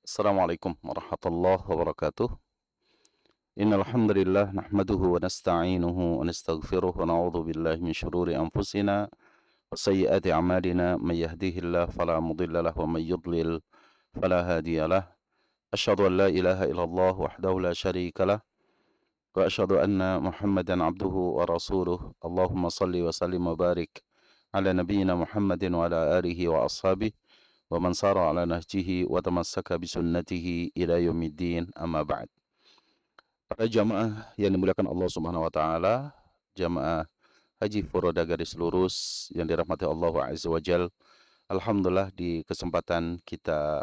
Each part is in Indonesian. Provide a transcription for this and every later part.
Assalamualaikum warahmatullahi wabarakatuh. Innal hamdalillah nahmaduhu wa nasta'inuhu wa nastaghfiruh wa na'udzu billahi min shururi anfusina wa sayyiati a'malina may yahdihillahu fala mudilla lahu wa may yudlil fala hadiya lahu. Asyhadu an la ilaha illallah wahdahu la syarika lah wa asyhadu anna Muhammadan abduhu wa rasuluh. Allahumma salli wa sallim wa barik ala nabiyyina Muhammadin wa ala alihi wa ashabihi wa man sara ala nahjihi wa tamassaka bisunnatihi ila yaumiddin, amma ba'd. Para jamaah yang dimuliakan Allah Subhanahu wa taala, jamaah Haji Furoda Garis Lurus yang dirahmati Allah Azza wa Jal. Alhamdulillah di kesempatan kita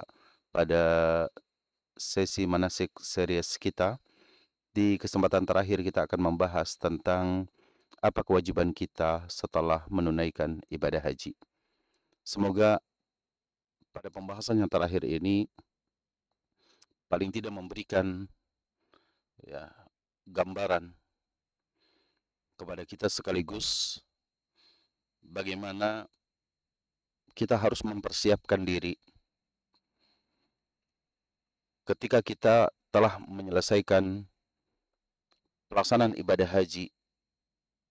pada sesi manasik series kita, di kesempatan terakhir kita akan membahas tentang apa kewajiban kita setelah menunaikan ibadah haji. Semoga pada pembahasan yang terakhir ini paling tidak memberikan ya gambaran kepada kita sekaligus bagaimana kita harus mempersiapkan diri ketika kita telah menyelesaikan pelaksanaan ibadah haji,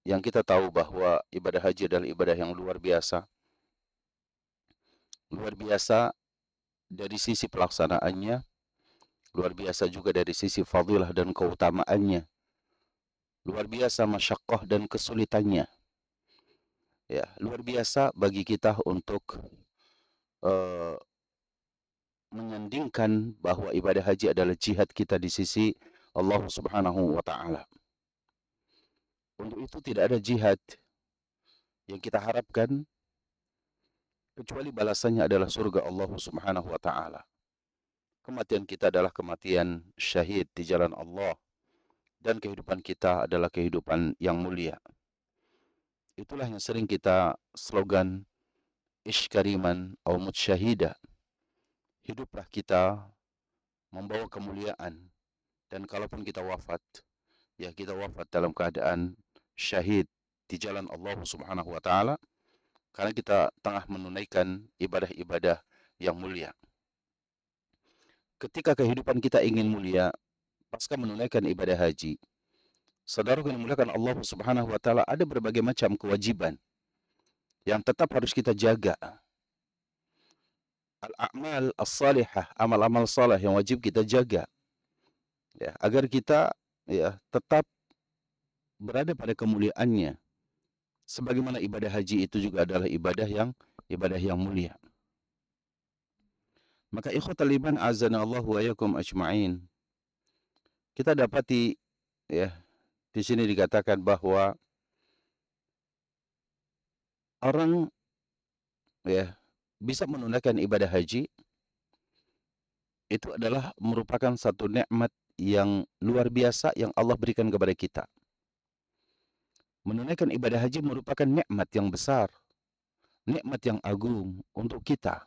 yang kita tahu bahwa ibadah haji adalah ibadah yang luar biasa. Luar biasa dari sisi pelaksanaannya, luar biasa juga dari sisi fadilah dan keutamaannya. Luar biasa masyaqqah dan kesulitannya. Ya, luar biasa bagi kita untuk uh, menyandingkan bahwa ibadah haji adalah jihad kita di sisi Allah Subhanahu wa taala. Untuk itu tidak ada jihad yang kita harapkan kecuali balasannya adalah surga Allah Subhanahu wa taala. Kematian kita adalah kematian syahid di jalan Allah, dan kehidupan kita adalah kehidupan yang mulia. Itulah yang sering kita slogan ish kariman aw mut syahida. Hiduplah kita membawa kemuliaan, dan kalaupun kita wafat, ya kita wafat dalam keadaan syahid di jalan Allah Subhanahu wa taala, karena kita tengah menunaikan ibadah-ibadah yang mulia. Ketika kehidupan kita ingin mulia pasca menunaikan ibadah haji, saudara yang dimuliakan Allah Subhanahu wa taala, ada berbagai macam kewajiban yang tetap harus kita jaga. Al-a'mal as-salihah, amal-amal saleh yang wajib kita jaga, ya, agar kita ya tetap berada pada kemuliaannya. Sebagaimana ibadah haji itu juga adalah ibadah yang mulia. Maka ikhwatal iman azanallahu wa iyyakum ajma'in, kita dapati ya di sini dikatakan bahwa orang ya bisa menunaikan ibadah haji itu adalah merupakan satu nikmat yang luar biasa yang Allah berikan kepada kita. Menunaikan ibadah haji merupakan nikmat yang besar, nikmat yang agung untuk kita.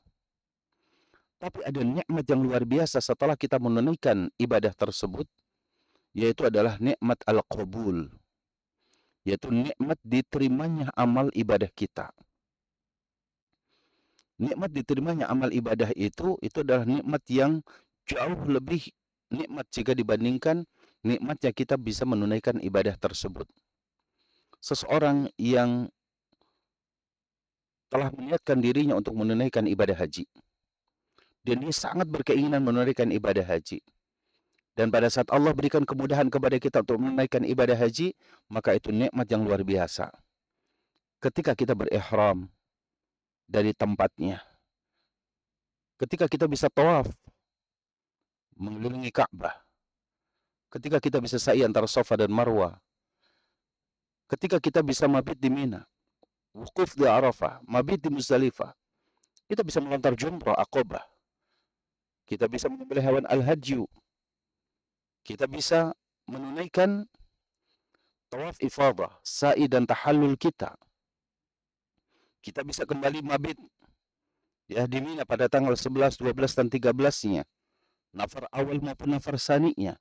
Tapi ada nikmat yang luar biasa setelah kita menunaikan ibadah tersebut, yaitu adalah nikmat al-qabul, yaitu nikmat diterimanya amal ibadah kita. Nikmat diterimanya amal ibadah itu adalah nikmat yang jauh lebih nikmat jika dibandingkan nikmatnya kita bisa menunaikan ibadah tersebut. Seseorang yang telah meniatkan dirinya untuk menunaikan ibadah haji, dan dia sangat berkeinginan menunaikan ibadah haji, dan pada saat Allah berikan kemudahan kepada kita untuk menunaikan ibadah haji, maka itu nikmat yang luar biasa. Ketika kita berihram dari tempatnya, ketika kita bisa tawaf mengelilingi Ka'bah, ketika kita bisa sa'i antara Safa dan Marwah, ketika kita bisa mabit di Mina, wukuf di Arafah, mabit di Muzdalifah, kita bisa melontar jumrah Aqabah, kita bisa menyembelih hewan al-hadyu, kita bisa menunaikan tawaf ifadah, sa'i dan tahallul kita. Kita bisa kembali mabit ya di Mina pada tanggal 11, 12 dan 13-nya. Nafar awal maupun nafar saninya.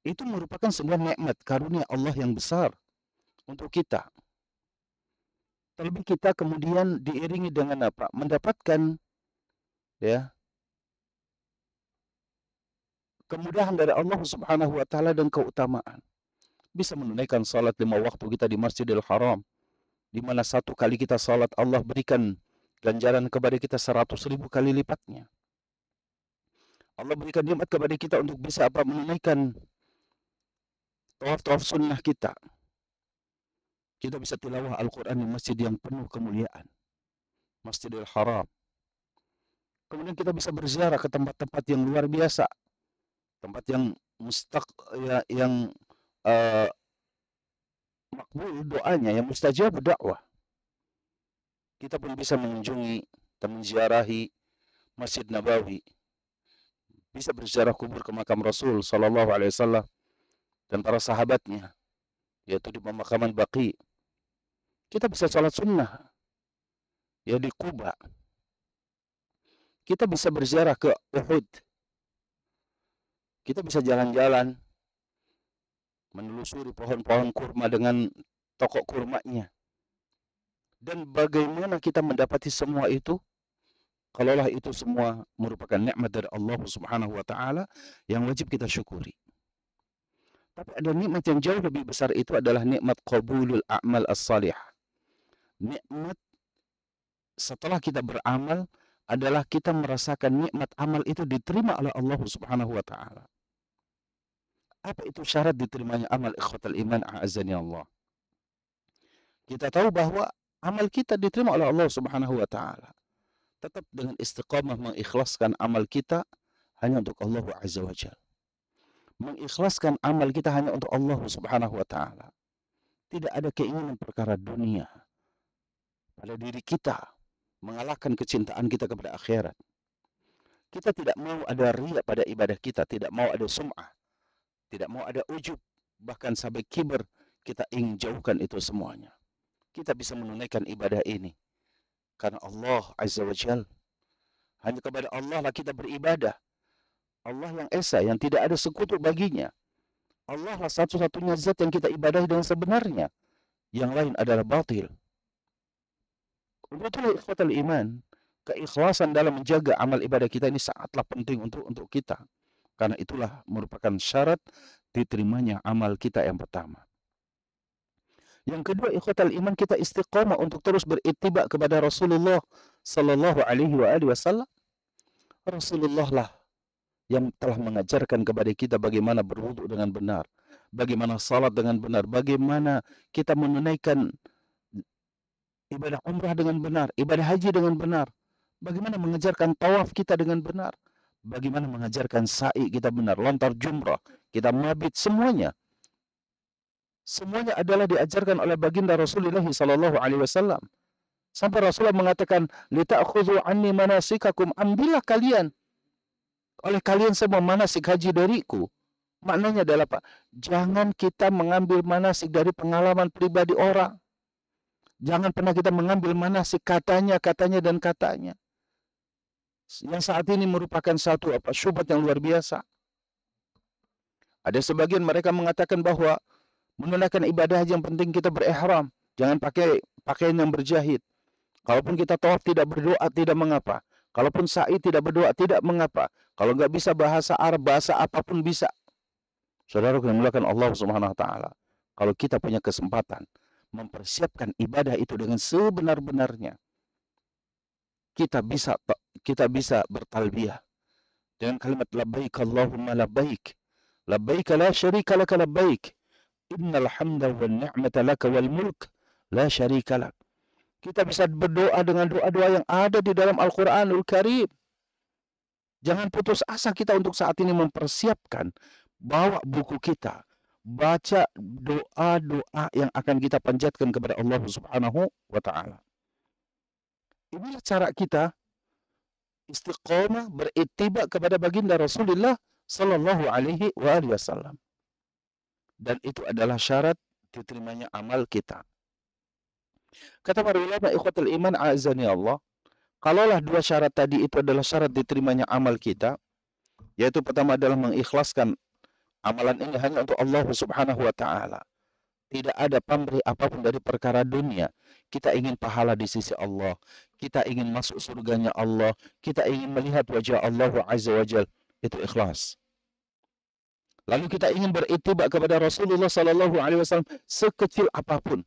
Itu merupakan sebuah nikmat karunia Allah yang besar untuk kita. Terlebih kita kemudian diiringi dengan apa? Mendapatkan ya kemudahan dari Allah Subhanahu wa taala dan keutamaan. Bisa menunaikan salat 5 waktu kita di Masjidil Haram, di mana satu kali kita salat Allah berikan ganjaran kepada kita 100.000 kali lipatnya. Allah berikan nikmat kepada kita untuk bisa menunaikan tawaf-tawaf sunnah kita. Kita bisa tilawah Al-Quran di masjid yang penuh kemuliaan, Masjidil Haram. Kemudian kita bisa berziarah ke tempat-tempat yang luar biasa, tempat yang makbul doanya, yang mustajab dakwah. Kita pun bisa mengunjungi dan menziarahi Masjid Nabawi, bisa berziarah kubur ke makam Rasul sallallahu alaihi wasallam dan para sahabatnya, yaitu di pemakaman Baqi. Kita bisa salat sunnah ya di Quba. Kita bisa berziarah ke Uhud. Kita bisa jalan-jalan menelusuri pohon-pohon kurma dengan toko kurmanya. Dan bagaimana kita mendapati semua itu? Kalaulah itu semua merupakan nikmat dari Allah Subhanahu wa taala yang wajib kita syukuri. Tapi ada nikmat yang jauh lebih besar, itu adalah nikmat qabulul a'mal as-salih. Nikmat setelah kita beramal adalah kita merasakan nikmat amal itu diterima oleh Allah Subhanahu wa taala. Apa itu syarat diterimanya amal, ikhwatal iman, a'azzani Allah? Kita tahu bahwa amal kita diterima oleh Allah Subhanahu wa taala tetap dengan istiqamah mengikhlaskan amal kita hanya untuk Allah Azza wa Jalla. Mengikhlaskan amal kita hanya untuk Allah Subhanahu wa taala. Tidak ada keinginan perkara dunia pada diri kita, mengalahkan kecintaan kita kepada akhirat. Kita tidak mau ada riya pada ibadah kita, tidak mau ada sum'ah, tidak mau ada ujub, bahkan sampai kibar. Kita ingin jauhkan itu semuanya. Kita bisa menunaikan ibadah ini karena Allah Azza wa Jalla. Hanya kepada Allah lah kita beribadah. Allah yang esa, yang tidak ada sekutu baginya. Allah lah satu-satunya zat yang kita ibadahi dengan sebenarnya. Yang lain adalah batil. Itulah ikhwatal iman. Keikhlasan dalam menjaga amal ibadah kita ini sangatlah penting untuk kita. Karena itulah merupakan syarat diterimanya amal kita yang pertama. Yang kedua, ikhwatal iman, kita istiqamah untuk terus berittiba kepada Rasulullah sallallahu alaihi wasallam. Rasulullah lah yang telah mengajarkan kepada kita bagaimana berwudu dengan benar, bagaimana salat dengan benar, bagaimana kita menunaikan ibadah umrah dengan benar, ibadah haji dengan benar, bagaimana mengajarkan tawaf kita dengan benar, bagaimana mengajarkan sa'i kita benar, lontar jumrah, kita mabit, semuanya. Semuanya adalah diajarkan oleh baginda Rasulullah sallallahu alaihi wasallam. Sampai Rasulullah mengatakan, "Lita'khudhu anni manasikakum." Ambillah kalian oleh kalian semua manasik haji dariku. Maknanya adalah apa? Jangan kita mengambil manasik dari pengalaman pribadi orang. Jangan pernah kita mengambil manasik katanya dan katanya. Yang saat ini merupakan satu syubhat yang luar biasa. Ada sebagian mereka mengatakan bahwa menunaikan ibadah haji yang penting kita berihram, jangan pakai pakaian yang berjahit. Kalaupun kita tawaf tidak berdoa tidak mengapa. Kalaupun sa'i tidak berdoa tidak mengapa. Kalau nggak bisa bahasa Arab, bahasa apapun bisa. Saudara yang dimuliakan Allah Subhanahu wa taala, kalau kita punya kesempatan mempersiapkan ibadah itu dengan sebenar-benarnya, kita bisa bertalbiyah dengan kalimat labbaik Allahumma labbaik. Labbaik la syarika laka labbaik. Innal hamda wan ni'mata laka wal mulk la syarika lak. Kita bisa berdoa dengan doa-doa yang ada di dalam Al-Qur'anul Karim. Jangan putus asa kita untuk saat ini mempersiapkan, bawa buku kita, baca doa-doa yang akan kita panjatkan kepada Allah Subhanahu wa taala. Inilah cara kita istiqomah berittiba kepada baginda Rasulullah sallallahu alaihi wasallam. Dan itu adalah syarat diterimanya amal kita. Kata para ulama, ikhwatul iman, a'azzani Allah, kalaulah dua syarat tadi itu adalah syarat diterimanya amal kita, yaitu pertama adalah mengikhlaskan amalan ini hanya untuk Allah Subhanahu wa taala. Tidak ada pamrih apapun dari perkara dunia. Kita ingin pahala di sisi Allah, kita ingin masuk surganya Allah, kita ingin melihat wajah Allah Azza wa Jalla. Itu ikhlas. Lalu kita ingin berittiba kepada Rasulullah sallallahu alaihi wasallam sekecil apapun.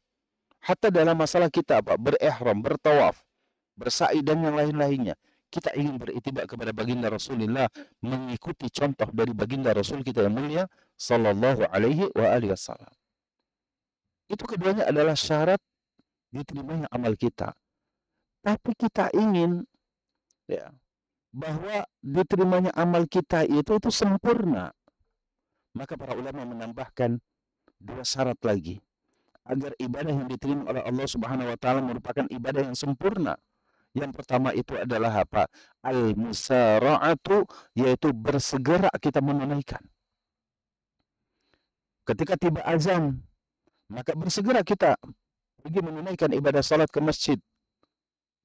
Hatta dalam masalah kita berihram, bertawaf, bersa'i dan yang lain-lainnya. Kita ingin berittiba kepada baginda Rasulullah, mengikuti contoh dari baginda Rasul kita yang mulia sallallahu alaihi wasallam. Itu keduanya adalah syarat diterimanya amal kita. Tapi kita ingin ya bahwa diterimanya amal kita itu sempurna. Maka para ulama menambahkan 2 syarat lagi agar ibadah yang diterima oleh Allah Subhanahu wa taala merupakan ibadah yang sempurna. Yang pertama itu adalah apa? Al-musara'atu, yaitu bersegera kita menunaikan. Ketika tiba azan, maka bersegera kita pergi menunaikan ibadah salat ke masjid.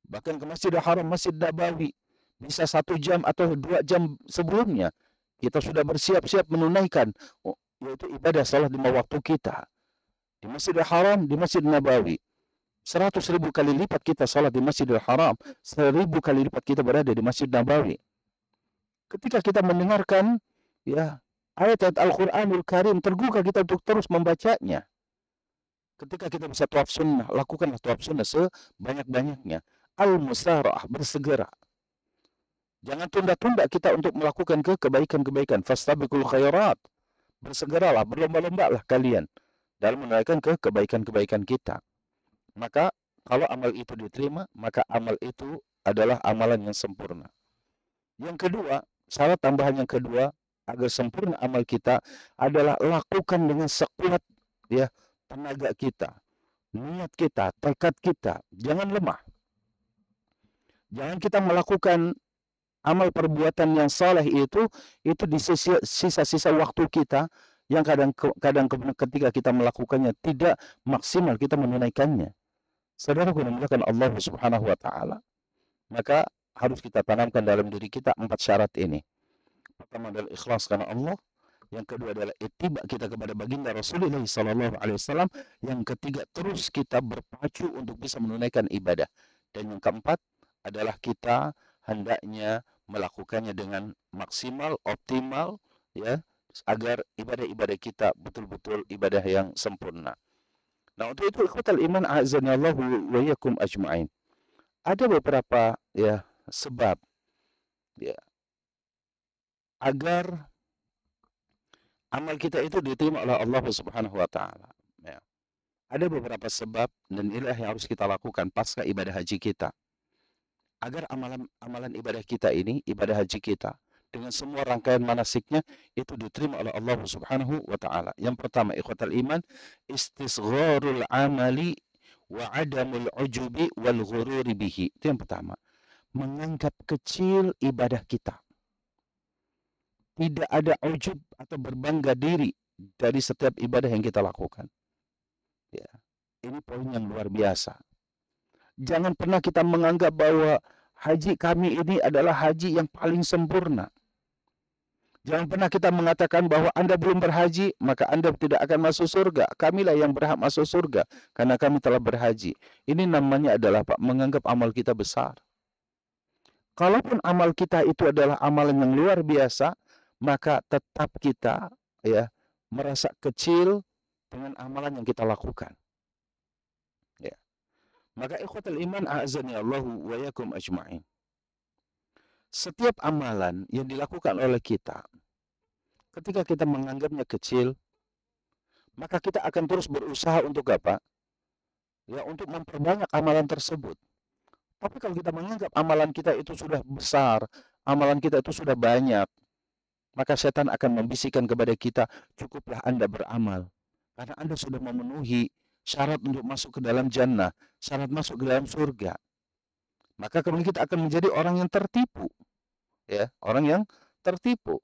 Bahkan ke Masjidil Haram, Masjid Nabawi, bisa 1 jam atau 2 jam sebelumnya kita sudah bersiap-siap menunaikan yaitu ibadah salat 5 waktu kita di Masjidil Haram, di Masjid Nabawi. 100.000 kali lipat kita salat di Masjidil Haram, 1.000 kali lipat kita berada di Masjid Nabawi. Ketika kita mendengarkan ya ayat-ayat Al-Qur'anul Karim, tergugah kita untuk terus membacanya. Ketika kita bisa tawaf sunnah, lakukanlah tawaf sunnah sebanyak-banyaknya. Al-musara'ah, bersegera. Jangan tunda-tunda kita untuk melakukan kebaikan-kebaikan. Fastabiqul khairat. Bersegeralah, berlomba-lombalah kalian dalam menunaikan kebaikan-kebaikan kita. Maka kalau amal itu diterima, maka amal itu adalah amalan yang sempurna. Yang kedua, syarat tambahan yang kedua agar sempurna amal kita adalah lakukan dengan sekuat ya tenaga kita, niat kita, tekad kita. Jangan lemah. Jangan kita melakukan amal perbuatan yang saleh itu di sisa-sisa waktu kita yang kadang ketika kita melakukannya tidak maksimal kita menunaikannya. Saudaraku yang dimuliakan Allah Subhanahu wa taala, maka harus kita tanamkan dalam diri kita 4 syarat ini. Pertama adalah ikhlas karena Allah, yang kedua adalah ittiba kita kepada baginda Rasulullah sallallahu alaihi wasallam, yang ketiga terus kita berpacu untuk bisa menunaikan ibadah, dan yang keempat adalah kita hendaknya melakukannya dengan maksimal, optimal ya, agar ibadah-ibadah kita betul-betul ibadah yang sempurna. Nah, untuk itu ikhwatal iman a'azzanallahu wa iyyakum ajma'in. Ada beberapa ya sebab ya agar amal kita itu diterima oleh Allah Subhanahu wa taala ya. Ada beberapa sebab dan inilah yang harus kita lakukan pasca ibadah haji kita. Agar amalan ibadah kita ini, ibadah haji kita dengan semua rangkaian manasiknya itu diterima oleh Allah Subhanahu wa taala. Yang pertama, ikhwatal iman, istisgharul amali wa adamul ujubi wal ghururi bihi. Itu yang pertama. Menganggap kecil ibadah kita. Tidak ada ujub atau berbangga diri dari setiap ibadah yang kita lakukan. Ya. Ini poin yang luar biasa. Jangan pernah kita menganggap bahwa haji kami ini adalah haji yang paling sempurna. Jangan pernah kita mengatakan bahwa Anda belum berhaji, maka Anda tidak akan masuk surga. Kamilah yang berhak masuk surga, karena kami telah berhaji. Ini namanya adalah menganggap amal kita besar. Kalaupun amal kita itu adalah amalan yang luar biasa, maka tetap kita ya merasa kecil dengan amalan yang kita lakukan. Maka ikhwatul iman a'azzani Allahu wa yakum ajma'in. Setiap amalan yang dilakukan oleh kita, ketika kita menganggapnya kecil, maka kita akan terus berusaha untuk apa? Ya, untuk memperbanyak amalan tersebut. Tapi kalau kita menganggap amalan kita itu sudah besar, amalan kita itu sudah banyak, maka setan akan membisikkan kepada kita, cukuplah Anda beramal. Karena Anda sudah memenuhi syarat untuk masuk ke dalam jannah, syarat masuk ke dalam surga. Maka kemudian kita akan menjadi orang yang tertipu. Ya, orang yang tertipu.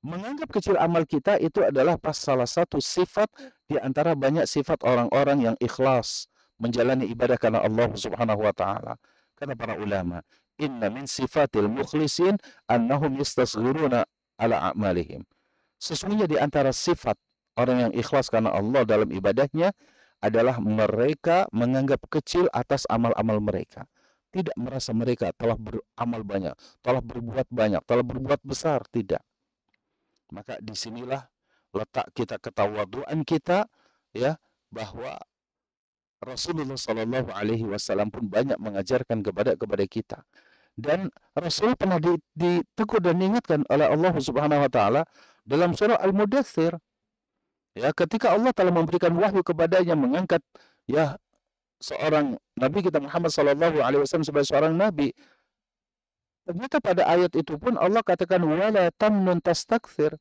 Menganggap kecil amal kita itu adalah salah satu sifat di antara banyak sifat orang-orang yang ikhlas menjalani ibadah karena Allah Subhanahu wa taala. Kata para ulama, inna min sifatil mukhlisin annahum yastasghiruna ala a'malihim. Sesungguhnya di antara sifat orang yang ikhlas karena Allah dalam ibadahnya adalah mereka menganggap kecil atas amal-amal mereka. Tidak merasa mereka telah beramal banyak, telah berbuat banyak, telah berbuat besar. Tidak. Maka disinilah letak kita ketawaduan kita, ya, bahwa Rasulullah Shallallahu Alaihi Wasallam pun banyak mengajarkan kepada kita. Dan Rasul pernah ditegur dan diingatkan oleh Allah Subhanahu Wa Taala dalam surah Al-Mudaththir. Ya, ketika Allah telah memberikan wahyu kepadanya, mengangkat, ya, seorang Nabi kita Muhammad Shallallahu Alaihi Wasallam sebagai seorang Nabi. Ternyata pada ayat itu pun Allah katakan wala tamnun tastakthir.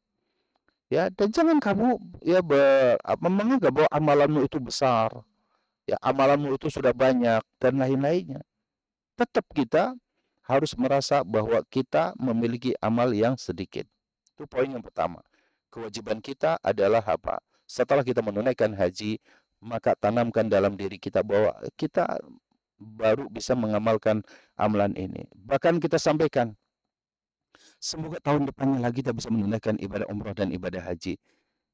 Ya, dan jangan kamu, ya, menganggap bahwa amalanmu itu besar, ya, amalanmu itu sudah banyak dan lain-lainnya. Tetap kita harus merasa bahwa kita memiliki amal yang sedikit. Itu poin yang pertama. Kewajiban kita adalah apa? Setelah kita menunaikan haji, maka tanamkan dalam diri kita bahwa kita baru bisa mengamalkan amalan ini. Bahkan kita sampaikan, semoga tahun depannya lagi kita bisa menunaikan ibadah umrah dan ibadah haji.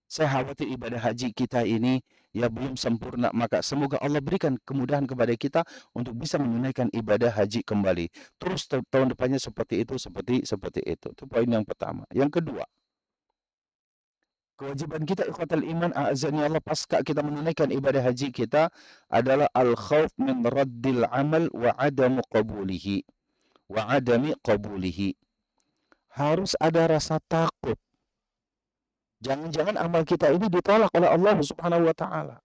Saya khawatir ibadah haji kita ini, ya, belum sempurna, maka semoga Allah berikan kemudahan kepada kita untuk bisa menunaikan ibadah haji kembali. Terus tahun depannya seperti itu, seperti itu. Itu poin yang pertama. Yang kedua, kewajiban kita ikhwatal iman a'azani Allah pasca kita menunaikan ibadah haji kita adalah al-khauf min raddil amal wa adamu qabulihi. Wa adami qabulihi. Harus ada rasa takut. Jangan-jangan amal kita ini ditolak oleh Allah Subhanahu wa taala.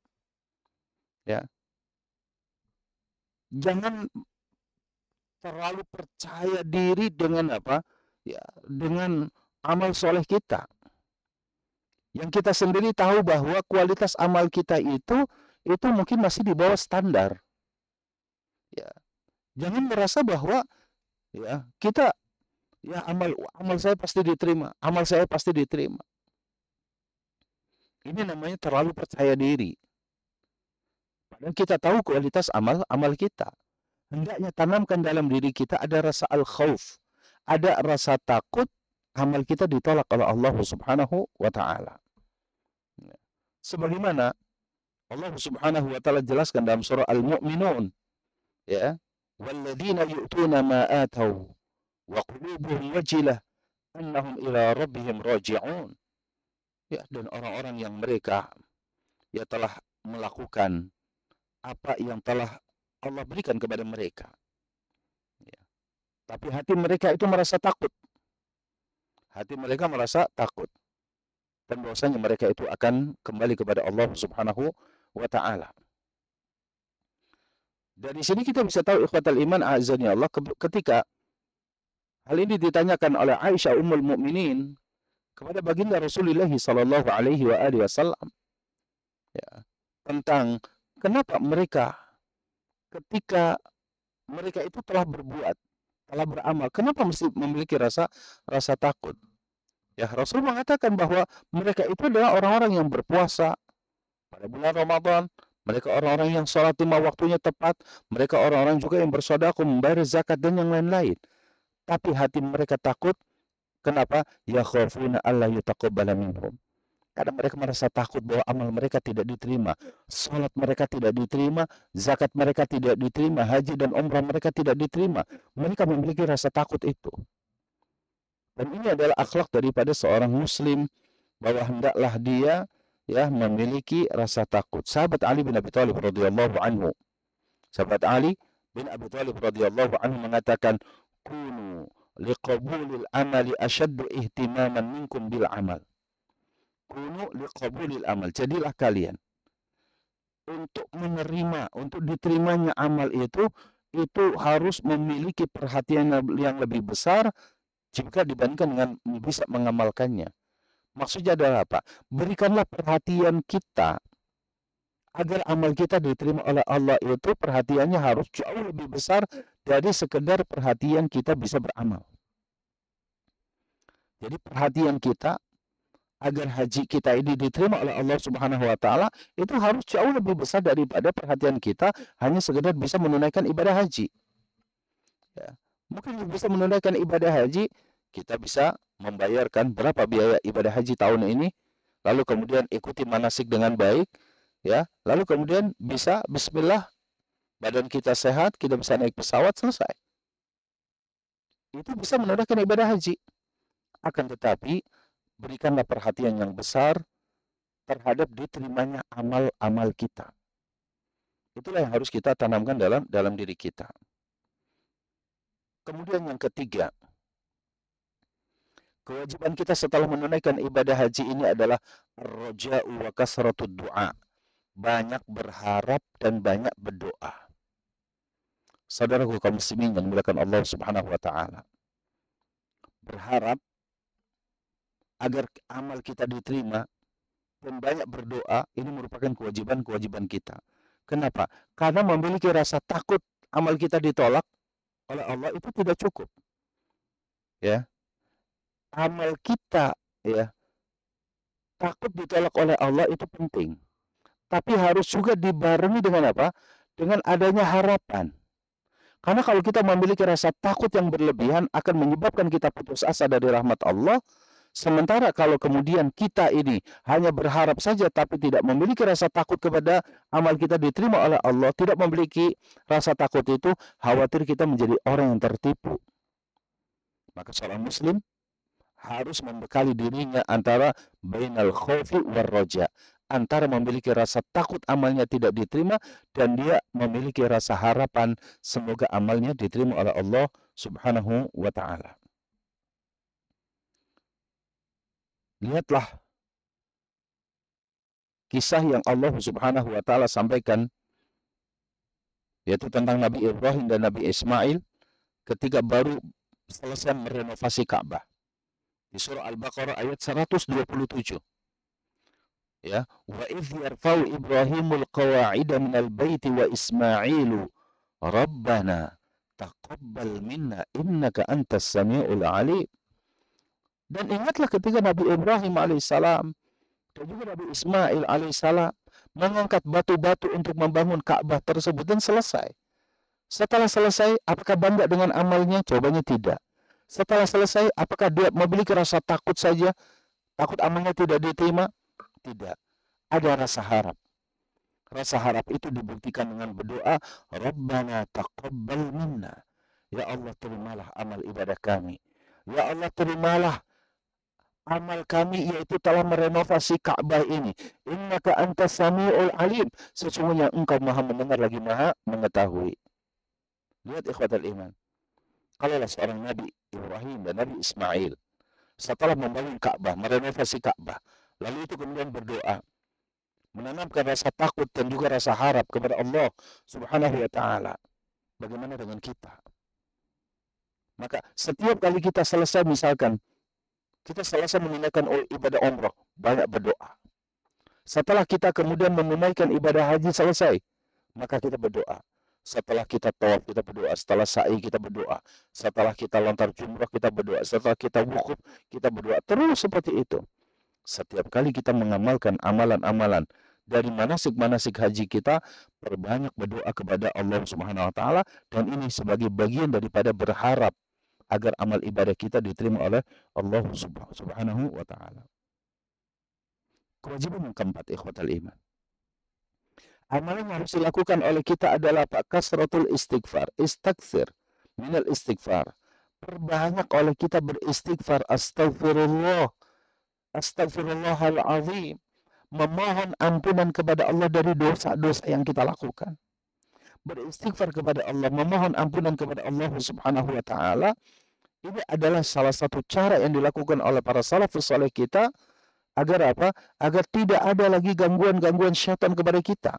Ya. Jangan terlalu percaya diri dengan apa? Ya, dengan amal soleh kita. Yang kita sendiri tahu bahwa kualitas amal kita itu mungkin masih di bawah standar. Ya. Jangan merasa bahwa, ya, kita, ya, amal saya pasti diterima, amal saya pasti diterima. Ini namanya terlalu percaya diri. Padahal kita tahu kualitas amal kita. Hendaknya tanamkan dalam diri kita ada rasa al-khauf, ada rasa takut amal kita ditolak oleh Allah Subhanahu wa taala. Sebagaimana Allah Subhanahu wa taala jelaskan dalam surah Al-Mu'minun, ya, walladzina yu'tuna ma atau wa qulubuhum wajilah annahum ila rabbihim raji'un. Ya, dan orang-orang yang mereka, ya, telah melakukan apa yang telah Allah berikan kepada mereka. Ya. Tapi hati mereka itu merasa takut. Hati mereka merasa takut. Dan bahwasanya mereka itu akan kembali kepada Allah Subhanahu wa taala. Dari sini kita bisa tahu ikhwatal iman azani Allah ketika hal ini ditanyakan oleh Aisyah Ummul Mukminin kepada baginda Rasulullah sallallahu alaihi wasallam, ya, tentang kenapa mereka ketika mereka itu telah berbuat, telah beramal, kenapa mesti memiliki rasa takut? Ya, Rasul mengatakan bahwa mereka itu adalah orang-orang yang berpuasa pada bulan Ramadan, mereka orang-orang yang sholat 5 waktunya tepat, mereka orang-orang juga yang bersedekah, membayar zakat dan yang lain-lain. Tapi hati mereka takut. Kenapa? Ya khafuna alla yutaqabbala minhum. Karena mereka merasa takut bahwa amal mereka tidak diterima, sholat mereka tidak diterima, zakat mereka tidak diterima, haji dan umrah mereka tidak diterima. Mereka memiliki rasa takut itu. Dan ini adalah akhlak daripada seorang muslim, bahwa hendaklah dia, ya, memiliki rasa takut. Sahabat Ali bin Abi Thalib radhiyallahu anhu. Sahabat Ali bin Abi Thalib radhiyallahu anhu mengatakan, "Kunu liqabulil amali ashaddu ihtimaman minkum bil amal." Kunu liqabulil amal. Jadilah kalian untuk menerima, untuk diterimanya amal itu harus memiliki perhatian yang lebih besar jika dibandingkan dengan bisa mengamalkannya. Maksudnya adalah apa? Berikanlah perhatian kita agar amal kita diterima oleh Allah itu perhatiannya harus jauh lebih besar dari sekedar perhatian kita bisa beramal. Jadi perhatian kita agar haji kita ini diterima oleh Allah Subhanahu wa taala itu harus jauh lebih besar daripada perhatian kita hanya sekedar bisa menunaikan ibadah haji. Ya. Mungkin bisa menunaikan ibadah haji, kita bisa membayarkan berapa biaya ibadah haji tahun ini, lalu kemudian ikuti manasik dengan baik, ya, lalu kemudian bisa bismillah, badan kita sehat, kita bisa naik pesawat, selesai. Itu bisa menunaikan ibadah haji. Akan tetapi berikanlah perhatian yang besar terhadap diterimanya amal-amal kita. Itulah yang harus kita tanamkan dalam diri kita. Kemudian yang ketiga, kewajiban kita setelah menunaikan ibadah haji ini adalah ar-raja'u wa kasratud du'a. Banyak berharap dan banyak berdoa. Saudaraku kaum muslimin yang dimuliakan Allah Subhanahu wa taala. Berharap agar amal kita diterima dan banyak berdoa, ini merupakan kewajiban-kewajiban kita. Kenapa? Karena memiliki rasa takut amal kita ditolak oleh Allah itu tidak cukup. Ya. Amal kita ya takut ditolak oleh Allah itu penting. Tapi harus juga dibarengi dengan apa? Dengan adanya harapan. Karena kalau kita memiliki rasa takut yang berlebihan akan menyebabkan kita putus asa dari rahmat Allah. Sementara kalau kemudian kita ini hanya berharap saja tapi tidak memiliki rasa takut kepada amal kita diterima oleh Allah, tidak memiliki rasa takut itu, khawatir kita menjadi orang yang tertipu. Maka seorang muslim harus membekali dirinya antara bainal khaufi war raja, antara memiliki rasa takut amalnya tidak diterima dan dia memiliki rasa harapan semoga amalnya diterima oleh Allah Subhanahu wa taala. Lihatlah kisah yang Allah Subhanahu wa taala sampaikan, yaitu tentang Nabi Ibrahim dan Nabi Ismail ketika baru selesai merenovasi Ka'bah. Di surah Al-Baqarah ayat 127. Ya, wa idh yarfa'u Ibrahimul qawa'ida minal baiti wa Ismailu rabbana taqabbal minna innaka antas samiul alim. Dan ingatlah ketika Nabi Ibrahim alaihissalam dan juga Nabi Ismail alaihissalam mengangkat batu-batu untuk membangun Ka'bah tersebut dan selesai. Setelah selesai, apakah bangga dengan amalnya? Jawabannya tidak. Setelah selesai, apakah dia memiliki rasa takut saja? Takut amalnya tidak diterima? Tidak. Ada rasa harap. Rasa harap itu dibuktikan dengan berdoa, Rabbana taqabbal minna. Ya Allah, terimalah amal ibadah kami. Ya Allah, terimalah amal kami, yaitu telah merenovasi Ka'bah ini. Innaka antas samiul alim. Sesungguhnya engkau maha mendengar lagi maha mengetahui. Lihat ikhwatal iman. Kalaulah seorang Nabi Ibrahim dan Nabi Ismail setelah membangun Ka'bah, merenovasi Ka'bah, lalu itu kemudian berdoa, menanamkan rasa takut dan juga rasa harap kepada Allah Subhanahu wa taala. Bagaimana dengan kita? Maka setiap kali kita selesai, misalkan kita selesai menunaikan ibadah umrah, banyak berdoa. Setelah kita kemudian menunaikan ibadah haji selesai, maka kita berdoa. Setelah kita tawaf kita berdoa, setelah sa'i kita berdoa, setelah kita lontar jumrah kita berdoa, setelah kita wukuf kita berdoa. Terus seperti itu. Setiap kali kita mengamalkan amalan-amalan dari manasik-manasik haji kita, perbanyak berdoa kepada Allah Subhanahu wa taala, dan ini sebagai bagian daripada berharap agar amal ibadah kita diterima oleh Allah Subhanahu wa taala. Kewajiban yang keempat, ikhwatal iman. Amalan yang harus dilakukan oleh kita adalah kasratul istighfar, istakthir minal istighfar. Perbanyak oleh kita beristighfar, astagfirullah, astagfirullahal azim, memohon ampunan kepada Allah dari dosa-dosa yang kita lakukan. Beristighfar kepada Allah, memohon ampunan kepada Allah Subhanahu wa taala, ini adalah salah satu cara yang dilakukan oleh para salafus saleh kita agar apa? Agar tidak ada lagi gangguan-gangguan syaitan kepada kita.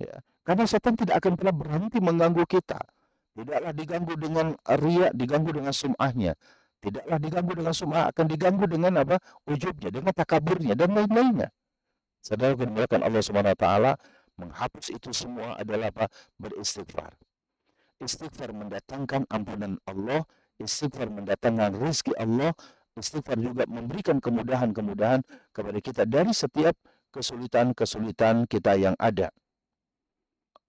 Ya, karena setan tidak akan pernah berhenti mengganggu kita. Tidaklah diganggu dengan riya, diganggu dengan sum'ahnya. Tidaklah diganggu dengan sum'ah, akan diganggu dengan apa? Ujubnya, dengan takaburnya dan lain-lainnya. Saudara dimuliakan Allah Subhanahu wa taala, menghapus itu semua adalah apa? Beristighfar. Istighfar mendatangkan ampunan Allah, istighfar mendatangkan rezeki Allah, istighfar juga memberikan kemudahan-kemudahan kepada kita dari setiap kesulitan-kesulitan kita yang ada.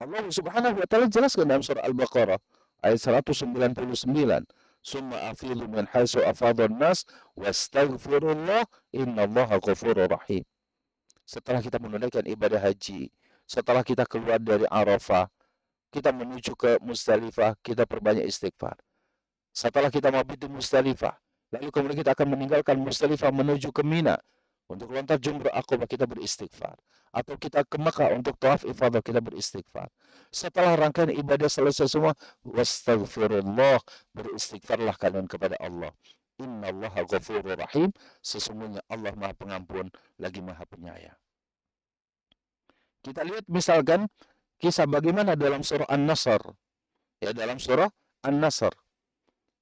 Allah Subhanahu wa taala jelaskan dalam surah Al-Baqarah ayat 199, "Summa afidu min haitsu afadhan nas wastaghfirullah innallaha ghafurur rahim." Setelah kita menunaikan ibadah haji, setelah kita keluar dari Arafah, kita menuju ke Muzdalifah, kita perbanyak istighfar. Setelah kita mabit di Muzdalifah, Lalu kemudian kita akan meninggalkan Musdalifah menuju ke Mina. Untuk lontar jumrah Aqabah kita beristighfar. Atau kita ke Makkah untuk tawaf ifadah kita beristighfar. Setelah rangkaian ibadah selesai semua, wastaghfirullah, beristighfarlah kalian kepada Allah. Innallaha ghafurur rahim, sesungguhnya Allah Maha Pengampun lagi Maha Penyayang. Kita lihat misalkan kisah bagaimana dalam surah An-Nasr. Ya, dalam surah An-Nasr.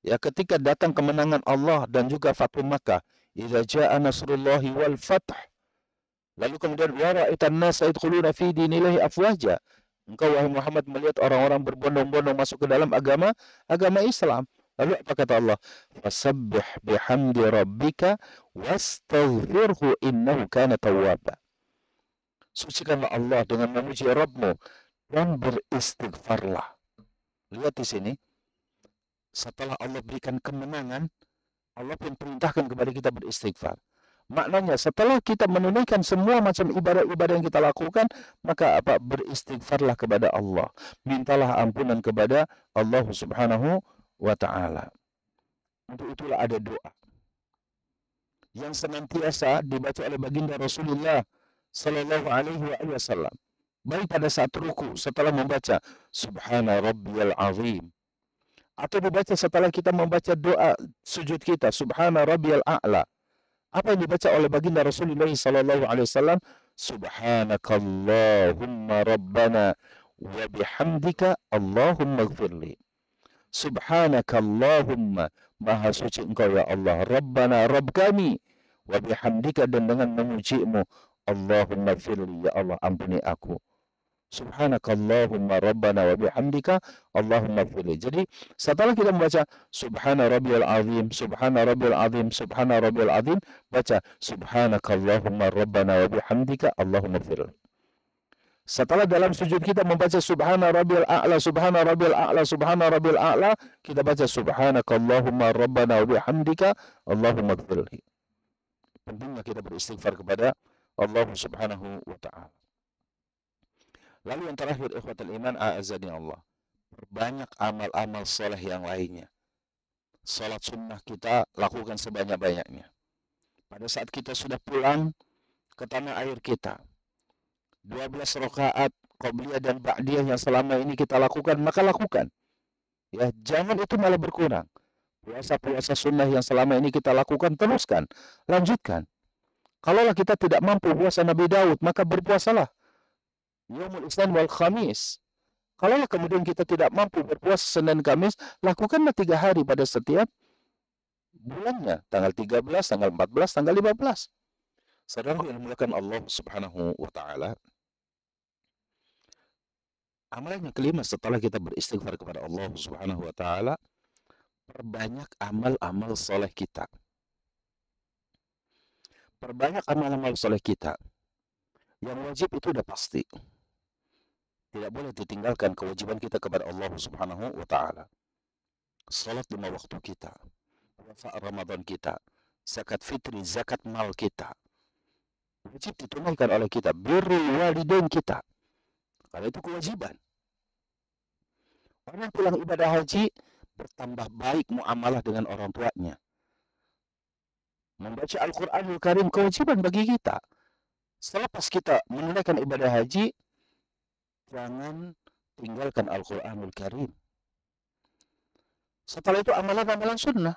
Ya, ketika datang kemenangan Allah dan juga Fathu Makkah, idza jaa nasrullahi wal fath. Lalu kemudian wa ra'aitan nasa yadkhuluna fi dinillahi afwaja. Engkau wahai Muhammad melihat orang-orang berbondong-bondong masuk ke dalam agama Islam. Lalu apa kata Allah? Fasabbih bihamdi rabbika wastaghfirhu innahu kana tawwaba. Sucikanlah Allah dengan memuji Rabbmu dan beristighfarlah. Lihat di sini. Setelah Allah berikan kemenangan, Allah pun perintahkan kepada kita beristighfar. Maknanya setelah kita menunaikan semua macam ibadah-ibadah yang kita lakukan, maka apa? Beristighfarlah kepada Allah. Mintalah ampunan kepada Allah Subhanahu wa ta'ala. Untuk itulah ada doa yang senantiasa dibaca oleh baginda Rasulullah sallallahu alaihi wasallam. Baik pada saat ruku setelah membaca Subhana rabbiyal azim, atau dibaca setelah kita membaca doa sujud kita Subhana rabbiyal a'la. Apa yang dibaca oleh baginda Rasulullah sallallahu alaihi wasallam? Subhanakallahumma rabbana wa bihamdika Allahumma ighfirli. Subhanakallahumma, maha suci engkau ya Allah, Rabbana, Rabb kami, wa bihamdika, dan dengan memujimu, Allahumma ighfirli, ya Allah ampuni aku. Subhanakallahumma rabbana wa bihamdika Allahumma ighfirli. Jadi setelah kita membaca Subhana rabbiyal azim, Subhana rabbiyal azim, Subhana rabbiyal azim, baca Subhanakallahumma rabbana wa bihamdika Allahumma ighfirli. Setelah dalam sujud kita membaca Subhana rabbiyal a'la, Subhana rabbiyal a'la, Subhana rabbiyal a'la, kita baca Subhanakallahumma rabbana wa bihamdika Allahumma ighfirli. Pentingnya kita beristighfar kepada Allah Subhanahu wa ta'ala. Lalu yang terakhir, ikhwatul iman, a'azani Allah, perbanyak amal-amal soleh yang lainnya. Salat sunnah kita lakukan sebanyak-banyaknya. Pada saat kita sudah pulang ke tanah air kita, 12 rakaat qabliyah dan ba'diyah yang selama ini kita lakukan, maka lakukan. Ya, jangan itu malah berkurang. Puasa-puasa sunnah yang selama ini kita lakukan, teruskan, lanjutkan. Kalaulah kita tidak mampu puasa Nabi Daud, maka berpuasalah Yaumul Isnin wal Khamis. Kalau kemudian kita tidak mampu berpuasa Senin Kamis, lakukanlah 3 hari pada setiap bulannya. Tanggal 13, tanggal 14, tanggal 15. Saudara yang dimuliakan Allah Subhanahu wa ta'ala. Amalan yang kelima setelah kita beristighfar kepada Allah Subhanahu wa ta'ala, perbanyak amal-amal soleh kita. Perbanyak amal-amal soleh kita. Yang wajib itu udah pasti. Tidak boleh ditinggalkan kewajiban kita kepada Allah Subhanahu wa ta'ala. Salat 5 waktu kita, puasa Ramadan kita, zakat fitri, zakat mal kita, wajib ditunaikan oleh kita. Birrul walidain kita, karena itu kewajiban. Orang yang pulang ibadah haji bertambah baik muamalah dengan orang tuanya. Membaca Al-Quranul Karim kewajiban bagi kita. Selepas kita menunaikan ibadah haji, jangan tinggalkan Al-Quranul Karim. Setelah itu amalan-amalan sunnah.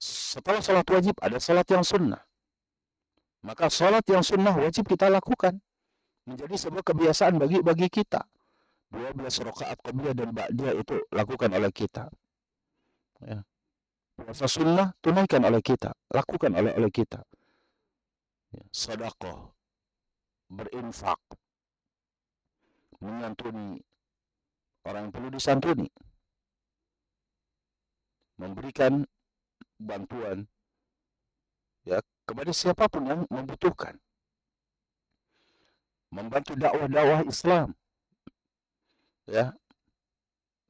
Setelah salat wajib ada salat yang sunnah. Maka salat yang sunnah wajib kita lakukan. Menjadi sebuah kebiasaan bagi kita. 12 rakaat qabliyah dan ba'diyah itu lakukan oleh kita. Ya. Puasa sunnah tunaikan oleh kita, lakukan oleh kita. Ya. Sedekah, berinfak, menyantuni orang yang perlu disantuni, memberikan bantuan ya kepada siapapun yang membutuhkan, membantu dakwah Islam, ya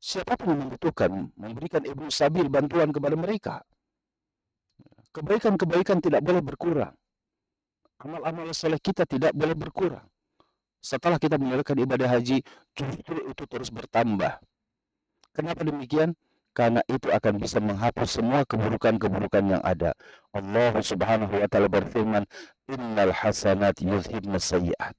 siapapun yang membutuhkan, memberikan ibnu sabil bantuan kepada mereka. Kebaikan-kebaikan tidak boleh berkurang. Amal-amal saleh kita tidak boleh berkurang. Setelah kita menunaikan ibadah haji, justru itu terus bertambah. Kenapa demikian? karena itu akan bisa menghapus semua keburukan-keburukan yang ada. Allah Subhanahu wa taala berfirman, "Innal hasanat yuzhibna sayyi'at."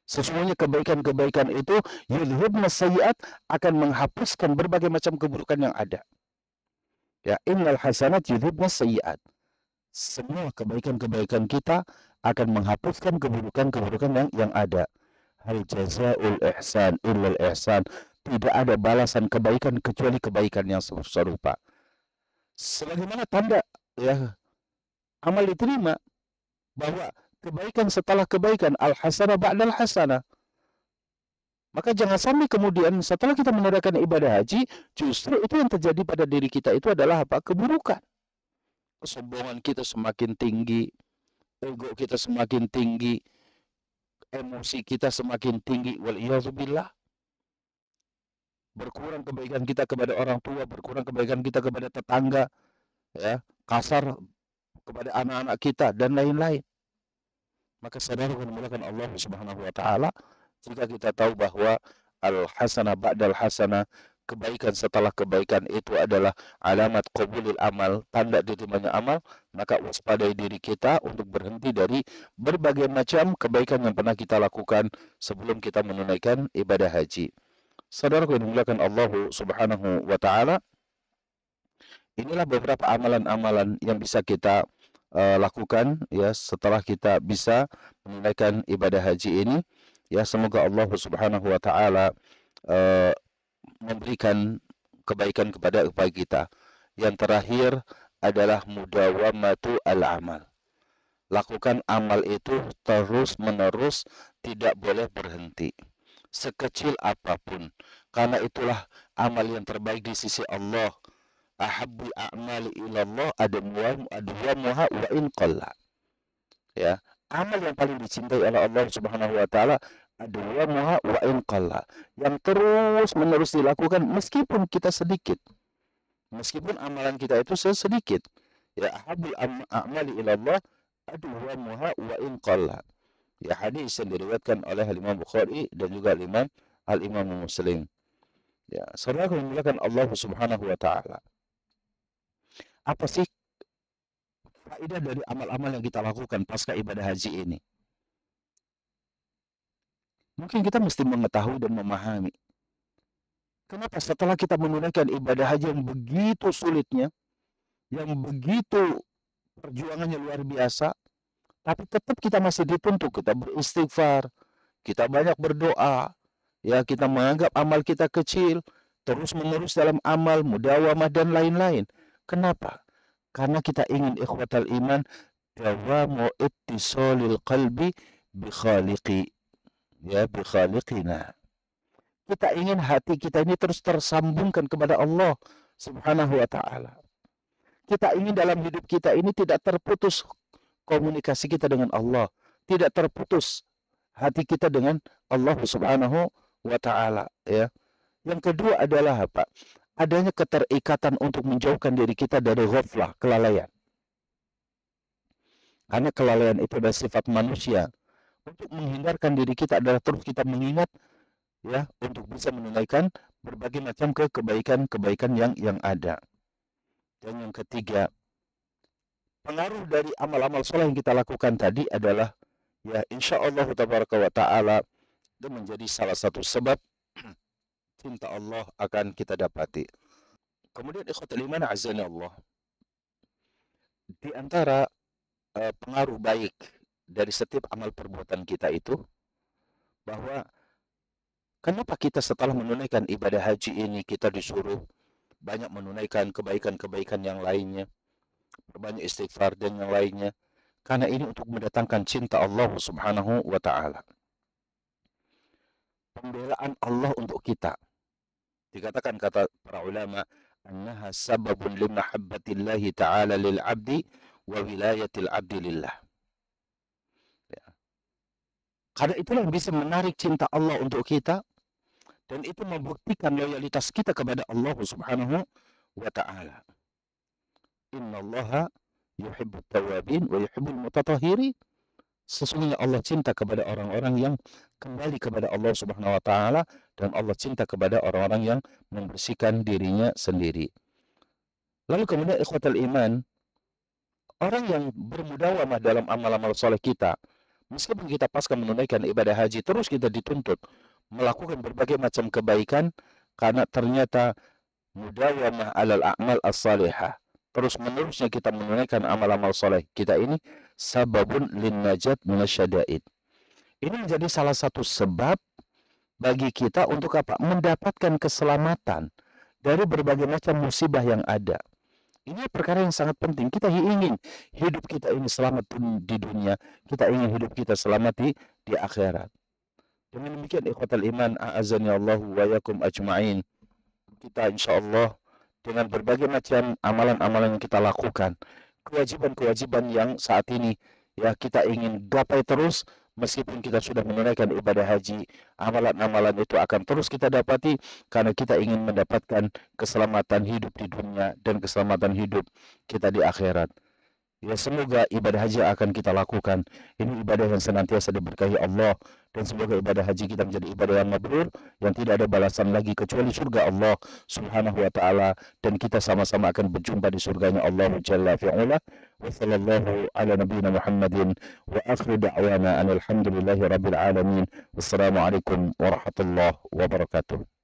Sesungguhnya kebaikan-kebaikan itu yuzhibna sayyi'at, akan menghapuskan berbagai macam keburukan yang ada. Ya, innal hasanat yuzhibna sayyi'at. Semua kebaikan-kebaikan kita akan menghapuskan keburukan-keburukan yang ada. Hal jazaa'ul ihsan illal ihsan. Tidak ada balasan kebaikan kecuali kebaikan yang serupa. Sebagaimana tanda ya amal diterima, bahwa kebaikan setelah kebaikan, al hasanah ba'dal hasanah. Maka jangan sampai kemudian setelah kita menunaikan ibadah haji, justru itu yang terjadi pada diri kita itu adalah apa? Keburukan. Kesombongan kita semakin tinggi, ego kita semakin tinggi, emosi kita semakin tinggi, waliyadzubillah. Berkurang kebaikan kita kepada orang tua, berkurang kebaikan kita kepada tetangga, ya, kasar kepada anak-anak kita dan lain-lain. Maka saudara memuliakan Allah Subhanahu wa taala, jika kita tahu bahwa al hasanah ba'dal hasanah, kebaikan setelah kebaikan itu adalah alamat qabulil amal, tanda diterimanya amal, maka waspadai diri kita untuk berhenti dari berbagai macam kebaikan yang pernah kita lakukan sebelum kita menunaikan ibadah haji. Saudaraku yang dimuliakan Allah Subhanahu wa taala, inilah beberapa amalan-amalan yang bisa kita lakukan ya setelah kita bisa menunaikan ibadah haji ini. Ya, semoga Allah Subhanahu wa taala memberikan kebaikan kepada kita. Yang terakhir adalah mudawamatu al-amal. Lakukan amal itu terus-menerus, tidak boleh berhenti. Sekecil apapun, karena itulah amal yang terbaik di sisi Allah. Ahabbul a'mali ilallah adwamuha wa in qalla. Ya, amal yang paling dicintai oleh Allah Subhanahu wa taala adwamuha wa in qalla, yang terus-menerus dilakukan meskipun kita sedikit. Meskipun amalan kita itu sedikit. Ya, ahabbul a'mali ilallah adwamuha wa in qalla. Ya, hadis yang diriwayatkan oleh Imam Bukhari dan juga Al-Imam Muslim. Ya, saudara yang dimuliakan Allah Subhanahu wa taala. Apa sih faedah dari amal-amal yang kita lakukan pasca ibadah haji ini? Mungkin kita mesti mengetahui dan memahami. Kenapa setelah kita menunaikan ibadah haji yang begitu sulitnya, yang begitu perjuangannya luar biasa, tapi tetap kita masih dituntut, kita beristighfar, kita banyak berdoa, ya, kita menganggap amal kita kecil, terus-menerus dalam amal, mudawamah dan lain-lain. Kenapa? Karena kita ingin ikhwatal iman dawamu ittisalil qalbi bi khaliqi, ya, bi khaliqina. Kita ingin hati kita ini terus tersambungkan kepada Allah Subhanahu wa taala. Kita ingin dalam hidup kita ini tidak terputus komunikasi kita dengan Allah, tidak terputus hati kita dengan Allah Subhanahu wa taala, ya. Yang kedua adalah apa? Adanya keterikatan untuk menjauhkan diri kita dari ghaflah, kelalaian. Karena kelalaian itu adalah sifat manusia. Untuk menghindarkan diri kita adalah terus kita mengingat, ya, untuk bisa menunaikan berbagai macam kebaikan-kebaikan yang ada. Dan yang ketiga, pengaruh dari amal-amal soleh yang kita lakukan tadi adalah, ya, insyaallah tabaraka wa ta'ala itu menjadi salah satu sebab cinta Allah akan kita dapati. Kemudian ikhwatul iman azza Allah, di antara pengaruh baik dari setiap amal perbuatan kita itu, bahwa kenapa kita setelah menunaikan ibadah haji ini kita disuruh banyak menunaikan kebaikan-kebaikan yang lainnya, berbanyak istighfar dan yang lainnya? Karena ini untuk mendatangkan cinta Allah Subhanahu wa taala. Pembelaan Allah untuk kita. Dikatakan kata para ulama, annaha sababun limahabbatillahi ta'ala lil 'abdi wa wilayatil 'abdi lillah. Ya. Karena itulah yang bisa menarik cinta Allah untuk kita, dan itu membuktikan loyalitas kita kepada Allah Subhanahu wa taala. Innallaha yuhibbut tawwabin wa yuhibbul mutatahhirin. Sesungguhnya Allah cinta kepada orang-orang yang kembali kepada Allah Subhanahu wa taala, dan Allah cinta kepada orang-orang yang membersihkan dirinya sendiri. Lalu kemudian ikhwatal iman, orang yang bermudawamah dalam amal-amal soleh kita, meskipun kita pasca menunaikan ibadah haji, terus kita dituntut melakukan berbagai macam kebaikan, karena ternyata mudawamah alal a'mal as-salihah, terus menerusnya kita menunaikan amal-amal soleh kita ini, sababun lin najat minasyada'id. Ini menjadi salah satu sebab bagi kita untuk apa? Mendapatkan keselamatan dari berbagai macam musibah yang ada. Ini perkara yang sangat penting. Kita ingin hidup kita ini selamat di dunia, kita ingin hidup kita selamat di akhirat. Dengan demikian ikhwatal iman, a'azani Allahu wa yakum ajma'in, kita insyaallah dengan berbagai macam amalan-amalan yang kita lakukan, kewajiban-kewajiban yang saat ini ya kita ingin gapai terus, meskipun kita sudah menunaikan ibadah haji, amalan-amalan itu akan terus kita dapati karena kita ingin mendapatkan keselamatan hidup di dunia dan keselamatan hidup kita di akhirat. Ya, semoga ibadah haji akan kita lakukan ini ibadah yang senantiasa diberkahi Allah, dan semoga ibadah haji kita menjadi ibadah yang mabrur, yang tidak ada balasan lagi kecuali surga Allah Subhanahu wa taala, dan kita sama-sama akan berjumpa di surganya Allah Jalla fi'ala. Wa sallallahu ala nabiyyina Muhammadin wa akhiru da'wana alhamdulillahi rabbil alamin. Wassalamualaikum warahmatullahi wabarakatuh.